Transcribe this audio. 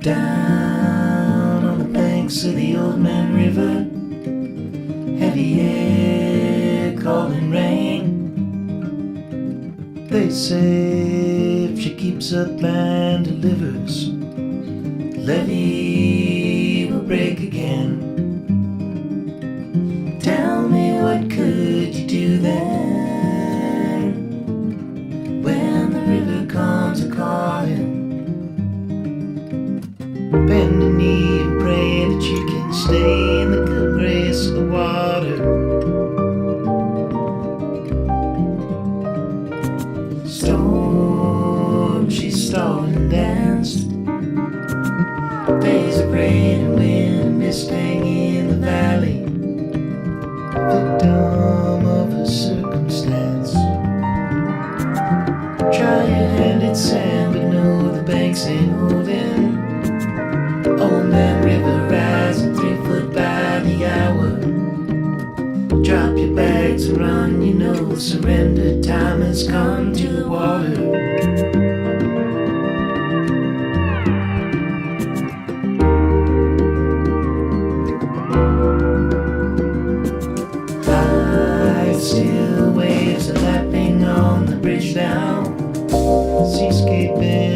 Down on the banks of the Old Man River, heavy air calling rain. They say if she keeps up and delivers, the levee will break again. Tell me, what could you do then when the river comes a-calling? Bend a knee and pray that you can stay in the good grace of the water. Storm, she's stalled and danced. Days of rain and wind and mist hanging in the valley, victim of a circumstance. Try your hand at sand, but no, the banks ain't holding. Old Man River rising 3 foot by the hour. Drop your bags and run, you know surrender time has come to the water. High still waves are lapping on the bridge now, seascaping